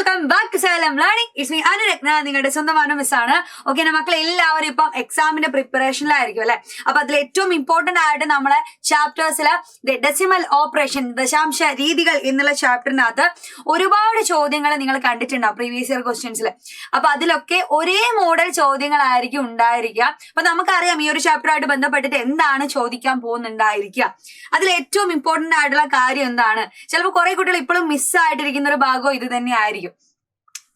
Welcome back to Xylem learning. It's me Anuratna, നിങ്ങളുടെ സ്വന്തമാണ് മിസ്സാണ്. Okay, എന്റെ മക്കളെ എല്ലാവരും ഇപ്പം എക്സാമിന്റെ പ്രിപ്പറേഷനിലായിരിക്കും അല്ലെ. അപ്പൊ അതിൽ ഏറ്റവും ഇമ്പോർട്ടന്റ് ആയിട്ട് നമ്മളെ ചാപ്റ്റേഴ്സില് ഡെസിമൽ ഓപ്പറേഷൻ, ദശാംശ രീതികൾ എന്നുള്ള ചാപ്റ്ററിനകത്ത് ഒരുപാട് ചോദ്യങ്ങൾ നിങ്ങൾ കണ്ടിട്ടുണ്ടാവും പ്രീവിയസ് ഇയർ ക്വസ്റ്റ്യൻസിൽ. അപ്പൊ അതിലൊക്കെ ഒരേ മോഡൽ ചോദ്യങ്ങളായിരിക്കും ഉണ്ടായിരിക്കുക. അപ്പൊ നമുക്കറിയാം ഈ ഒരു ചാപ്റ്ററായിട്ട് ബന്ധപ്പെട്ടിട്ട് എന്താണ് ചോദിക്കാൻ പോകുന്നുണ്ടായിരിക്കുക. അതിൽ ഏറ്റവും ഇമ്പോർട്ടന്റ് ആയിട്ടുള്ള കാര്യം എന്താണ്? ചിലപ്പോൾ കുറെ കുട്ടികൾ ഇപ്പോഴും മിസ്സായിട്ടിരിക്കുന്ന ഒരു ഭാഗം ഇത് തന്നെ ആയിരിക്കും.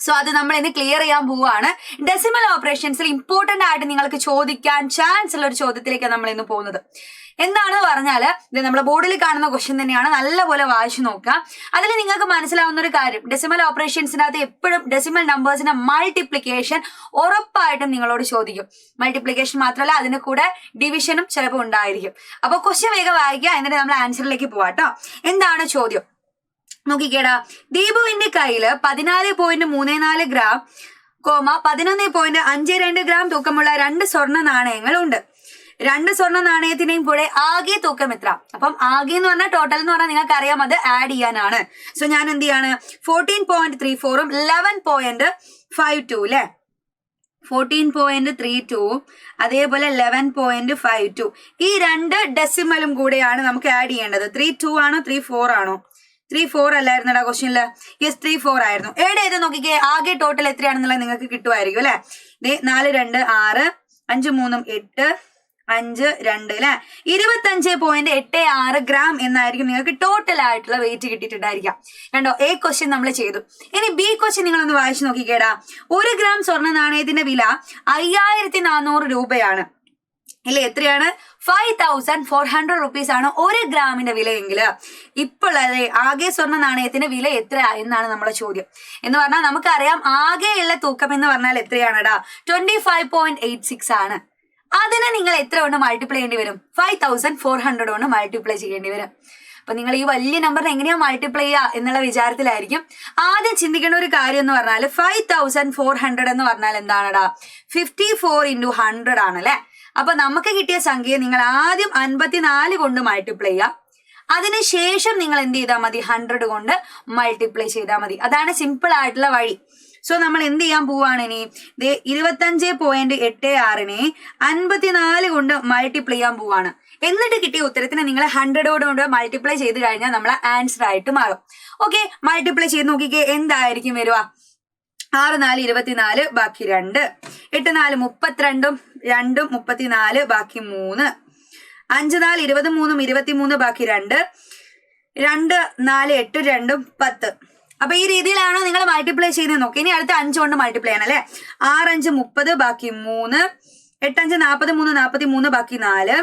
സോ അത് നമ്മൾ ഇന്ന് ക്ലിയർ ചെയ്യാൻ പോവുകയാണ്. ഡെസിമൽ ഓപ്പറേഷൻസിൽ ഇമ്പോർട്ടന്റ് ആയിട്ട് നിങ്ങൾക്ക് ചോദിക്കാൻ ചാൻസ് ഉള്ള ഒരു ചോദ്യത്തിലേക്കാണ് നമ്മൾ ഇന്ന് പോകുന്നത്. എന്താണെന്ന് പറഞ്ഞാല് ഇത് നമ്മുടെ ബോർഡിൽ കാണുന്ന ക്വസ്റ്റ്യൻ തന്നെയാണ്. നല്ലപോലെ വായിച്ചു നോക്കുക. അതിൽ നിങ്ങൾക്ക് മനസ്സിലാവുന്ന ഒരു കാര്യം, ഡെസിമൽ ഓപ്പറേഷൻസിനകത്ത് എപ്പോഴും ഡെസിമൽ നമ്പേഴ്സിന്റെ മൾട്ടിപ്ലിക്കേഷൻ ഉറപ്പായിട്ടും നിങ്ങളോട് ചോദിക്കും. മൾട്ടിപ്ലിക്കേഷൻ മാത്രമല്ല, അതിന്റെ കൂടെ ഡിവിഷനും ചിലപ്പോൾ ഉണ്ടായിരിക്കും. അപ്പൊ ക്വസ്റ്റ്യൻ വേഗം വായിക്കുക, എന്നിട്ട് നമ്മൾ ആൻസറിലേക്ക് പോവാട്ടോ. എന്താണ് ചോദ്യം നോക്കിക്കേടാ. ദീപുവിന്റെ കയ്യില് 14.34 ഗ്രാം 11.52 ഗ്രാം തൂക്കമുള്ള 2 സ്വർണ്ണ നാണയങ്ങൾ ഉണ്ട്. 2 സ്വർണ്ണ നാണയത്തിന്റെയും കൂടെ ആകെ തൂക്കം എത്ര? അപ്പം ആകെ എന്ന് പറഞ്ഞാൽ ടോട്ടൽ എന്ന് പറഞ്ഞാൽ നിങ്ങൾക്ക് അറിയാം, അത് ആഡ് ചെയ്യാനാണ്. സോ ഞാൻ എന്ത് ചെയ്യാണ്, 14.34ഉം 11.52 അല്ലെ, 14.32 അതേപോലെ 11.52 ഈ 2 ഡെസിമലും കൂടെയാണ് നമുക്ക് ആഡ് ചെയ്യേണ്ടത്. 32 ആണോ 34 ആണോ? 34 അല്ലായിരുന്നടാ ക്വസ്റ്റ്യനില്. യെസ്, 34 ആയിരുന്നു. ഏഡ് ചെയ്ത് നോക്കിക്കേ, ആകെ ടോട്ടൽ എത്രയാണെന്നുള്ളത് നിങ്ങൾക്ക് കിട്ടുമായിരിക്കും അല്ലെ. 4 2 6 5 3 8 5 2 അല്ലെ, 25.86 ഗ്രാം എന്നായിരിക്കും നിങ്ങൾക്ക് ടോട്ടൽ ആയിട്ടുള്ള വെയിറ്റ് കിട്ടിയിട്ടുണ്ടായിരിക്കാം. കണ്ടോ, എ ക്വസ്റ്റ്യൻ നമ്മൾ ചെയ്തു. ഇനി ബി ക്വസ്റ്റ്യൻ നിങ്ങളൊന്ന് വായിച്ചു നോക്കിക്കേടാ. 1 ഗ്രാം സ്വർണ്ണ നാണയത്തിന്റെ വില 5400 രൂപയാണ് ഇല്ലേ. എത്രയാണ്? 5400 റുപ്പീസ് ആണ് 1 ഗ്രാമിന്റെ വിലയെങ്കിൽ. ഇപ്പോൾ ആകെ സ്വർണ്ണ നാണയത്തിന്റെ വില എത്ര എന്നാണ് നമ്മുടെ ചോദ്യം. എന്ന് പറഞ്ഞാൽ നമുക്കറിയാം ആകെയുള്ള തൂക്കം എന്ന് പറഞ്ഞാൽ എത്രയാണടാ? 25.86 ആണ്. അതിനെ നിങ്ങൾ എത്ര കൊണ്ട് മൾട്ടിപ്ലൈ ചെയ്യേണ്ടി വരും? 5400 കൊണ്ട് മൾട്ടിപ്ലൈ ചെയ്യേണ്ടി വരും. അപ്പൊ നിങ്ങൾ ഈ വലിയ നമ്പറിനെ എങ്ങനെയാ മൾട്ടിപ്ലൈ ചെയ്യുക എന്നുള്ള വിചാരത്തിലായിരിക്കും. ആദ്യം ചിന്തിക്കേണ്ട ഒരു കാര്യം എന്ന് പറഞ്ഞാൽ 5400 എന്ന് പറഞ്ഞാൽ എന്താണടാ? 54 × 100 ആണല്ലേ. അപ്പൊ നമുക്ക് കിട്ടിയ സംഖ്യ നിങ്ങൾ ആദ്യം 54 കൊണ്ട് മൾട്ടിപ്ലൈ ചെയ്യുക. അതിനുശേഷം നിങ്ങൾ എന്ത് ചെയ്താൽ മതി? 100 കൊണ്ട് മൾട്ടിപ്ലൈ ചെയ്താൽ മതി. അതാണ് സിമ്പിൾ ആയിട്ടുള്ള വഴി. സോ നമ്മൾ എന്ത് ചെയ്യാൻ പോവാണ് ഇനി? 25.86നെ 54 കൊണ്ട് മൾട്ടിപ്ലൈ ചെയ്യാൻ പോവാണ്. എന്നിട്ട് കിട്ടിയ ഉത്തരത്തിന് നിങ്ങൾ 100 കൊണ്ട് മൾട്ടിപ്ലൈ ചെയ്ത് കഴിഞ്ഞാൽ നമ്മളെ ആൻസർ ആയിട്ട് മാറും. ഓക്കെ, മൾട്ടിപ്ലൈ ചെയ്ത് നോക്കിക്കേ, എന്തായിരിക്കും വരുക? 6 4 24 ബാക്കി 2, 8 4 32 2 34 ബാക്കി 3, 5 4 23 23 ബാക്കി 2, 2 4 8 2 10. അപ്പൊ ഈ രീതിയിലാണോ നിങ്ങൾ മൾട്ടിപ്ലൈ ചെയ്ത് നോക്കി. ഇനി അടുത്ത 5 കൊണ്ട് മൾട്ടിപ്ലൈ ആണ് അല്ലെ. 6 5 30 ബാക്കി 3, 8 5 43 43 ബാക്കി 4,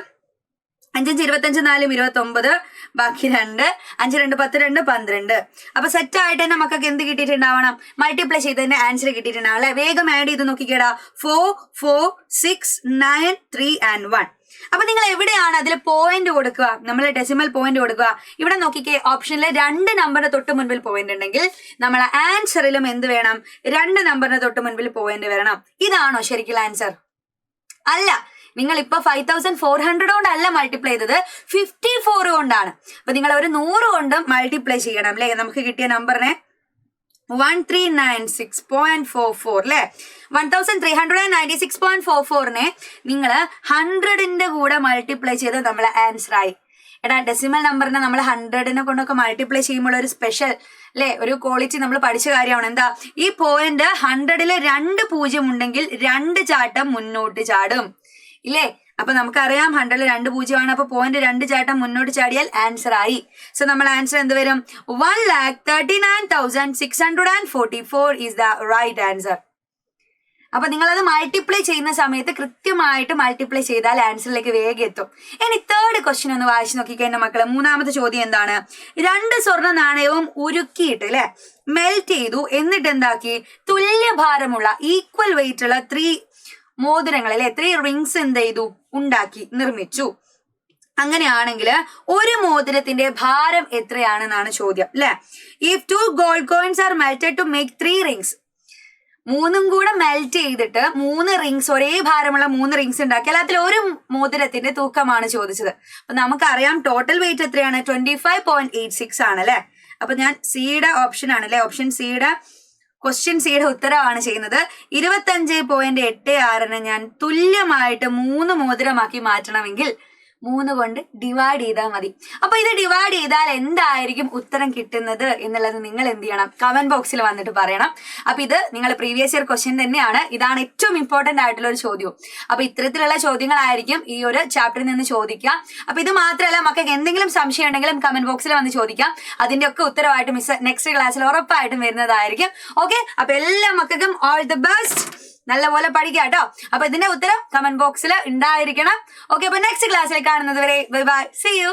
5 5 25 4 29 ബാക്കി 2, 5 2 10 2 12. അപ്പൊ സെറ്റ് ആയിട്ട് തന്നെ മക്കൾക്ക് എന്ത് കിട്ടിയിട്ടുണ്ടാവണം? മൾട്ടിപ്ലൈ ചെയ്തതിന്റെ ആൻസർ കിട്ടിയിട്ടുണ്ടാവും അല്ലെ. വേഗം ആഡ് ചെയ്ത് നോക്കിക്കേടാ. 4 4 6 9 3 and 1. അപ്പൊ നിങ്ങൾ എവിടെയാണ് അതിൽ പോയിന്റ് കൊടുക്കുക? നമ്മൾ ഡെസിമൽ പോയിന്റ് കൊടുക്കുക. ഇവിടെ നോക്കിക്കേ, ഓപ്ഷനിലെ 2 നമ്പറിന് തൊട്ട് മുൻപിൽ പോയിന്റ് ഉണ്ടെങ്കിൽ നമ്മളെ ആൻസറിലും എന്ത് വേണം? 2 നമ്പറിന് തൊട്ട് മുൻപിൽ പോയിന്റ് വരണം. ഇതാണോ ശരിക്കുള്ള ആൻസർ? അല്ല. നിങ്ങൾ ഇപ്പൊ 5400 കൊണ്ടല്ല മൾട്ടിപ്ലൈ ചെയ്തത്, 54 കൊണ്ടാണ്. അപ്പൊ നിങ്ങൾ ഒരു 100 കൊണ്ട് മൾട്ടിപ്ലൈ ചെയ്യണം അല്ലെ. നമുക്ക് കിട്ടിയ നമ്പറിനെ 1396.44 അല്ലെ. 1396.44നെ നിങ്ങൾ 100ന്റെ കൂടെ മൾട്ടിപ്ലൈ ചെയ്ത് നമ്മളെ ആൻസർ ആയി. എടാ, ഡെസിമൽ നമ്പറിനെ നമ്മൾ 100നെ കൊണ്ടൊക്കെ മൾട്ടിപ്ലൈ ചെയ്യുമ്പോൾ ഒരു സ്പെഷ്യൽ അല്ലെ, ഒരു ക്വാളിറ്റി നമ്മൾ പഠിച്ച കാര്യമാണ്. എന്താ? ഈ പോയിന്റ് 100ല് 2 0 ഉണ്ടെങ്കിൽ 2 ചാട്ടം മുന്നോട്ട് ചാടും ഇല്ലേ. അപ്പൊ നമുക്കറിയാം 100ല് 2 0 ആണ്. അപ്പൊ പോയിന്റ് 2 ചാട്ടം മുന്നോട്ട് ചാടിയാൽ ആൻസർ ആയി. സോ നമ്മൾ ആൻസർ എന്ത് വരും? 1,39,644 ഈസ് ദ റൈറ്റ് ആൻസർ. അപ്പൊ നിങ്ങളത് മൾട്ടിപ്ലൈ ചെയ്യുന്ന സമയത്ത് കൃത്യമായിട്ട് മൾട്ടിപ്ലൈ ചെയ്താൽ ആൻസറിലേക്ക് വേഗം എത്തും. ഇനി തേർഡ് ക്വസ്റ്റ്യൻ ഒന്ന് വായിച്ചു നോക്കിക്കേ എന്റെ മക്കളെ. മൂന്നാമത്തെ ചോദ്യം എന്താണ്? 2 സ്വർണ്ണ നാണയവും ഉരുക്കിയിട്ട് അല്ലെ മെൽറ്റ് ചെയ്തു. എന്നിട്ട് എന്താക്കി? തുല്യ ഭാരമുള്ള ഈക്വൽ വെയിറ്റ് ഉള്ള 3 മോതിരങ്ങൾ അല്ലെ, 3 റിങ്സ് എന്ത് ചെയ്തു? ഉണ്ടാക്കി, നിർമ്മിച്ചു. അങ്ങനെയാണെങ്കിൽ ഒരു മോതിരത്തിന്റെ ഭാരം എത്രയാണെന്നാണ് ചോദ്യം അല്ലെ. If 2 gold coins are melted to make 3 rings, 3ഉം കൂടെ മെൽറ്റ് ചെയ്തിട്ട് 3 റിങ്സ്, ഒരേ ഭാരമുള്ള 3 റിങ്സ് ഉണ്ടാക്കിയാൽ അതിൽ ഒരു മോതിരത്തിന്റെ തൂക്കമാണ് ചോദിച്ചത്. അപ്പൊ നമുക്കറിയാം ടോട്ടൽ വെയിറ്റ് എത്രയാണ്? 25.86 ആണ് അല്ലെ. അപ്പൊ ഞാൻ സിയുടെ ഓപ്ഷൻ ആണ് അല്ലെ, ഓപ്ഷൻ സിയുടെ ക്വസ്റ്റ്യൻ സിയുടെ ഉത്തരവാണ് ചെയ്യുന്നത്. 25.86 ഞാൻ തുല്യമായിട്ട് 3 മോതിരമാക്കി മാറ്റണമെങ്കിൽ 3 കൊണ്ട് ഡിവൈഡ് ചെയ്താൽ മതി. അപ്പൊ ഇത് ഡിവൈഡ് ചെയ്താൽ എന്തായിരിക്കും ഉത്തരം കിട്ടുന്നത് എന്നുള്ളത് നിങ്ങൾ എന്ത് ചെയ്യണം, കമന്റ് ബോക്സിൽ വന്നിട്ട് പറയണം. അപ്പൊ ഇത് നിങ്ങൾ പ്രീവിയസ് ഇയർ ക്വസ്റ്റ്യൻ തന്നെയാണ്. ഇതാണ് ഏറ്റവും ഇമ്പോർട്ടന്റ് ആയിട്ടുള്ള ഒരു ചോദ്യവും. അപ്പൊ ഇത്തരത്തിലുള്ള ചോദ്യങ്ങളായിരിക്കും ഈ ഒരു ചാപ്റ്ററിൽ നിന്ന് ചോദിക്കാം. അപ്പൊ ഇത് മാത്രമല്ല, മക്കൾക്ക് എന്തെങ്കിലും സംശയം ഉണ്ടെങ്കിലും കമന്റ് ബോക്സിൽ വന്ന് ചോദിക്കാം. അതിന്റെ ഒക്കെ ഉത്തരവായിട്ട് മിസ് നെക്സ്റ്റ് ക്ലാസ്സിൽ ഉറപ്പായിട്ടും വരുന്നതായിരിക്കും. ഓക്കെ, അപ്പൊ എല്ലാ മക്കൾക്കും ഓൾ ദി ബെസ്റ്റ്. നല്ലപോലെ പഠിക്കാം കേട്ടോ. അപ്പൊ ഇതിന്റെ ഉത്തരം കമന്റ് ബോക്സിൽ ഉണ്ടായിരിക്കണം. ഓക്കെ, അപ്പൊ നെക്സ്റ്റ് ക്ലാസ്സിൽ കാണുന്നത് വരെ ബൈ ബൈ, സീ യു.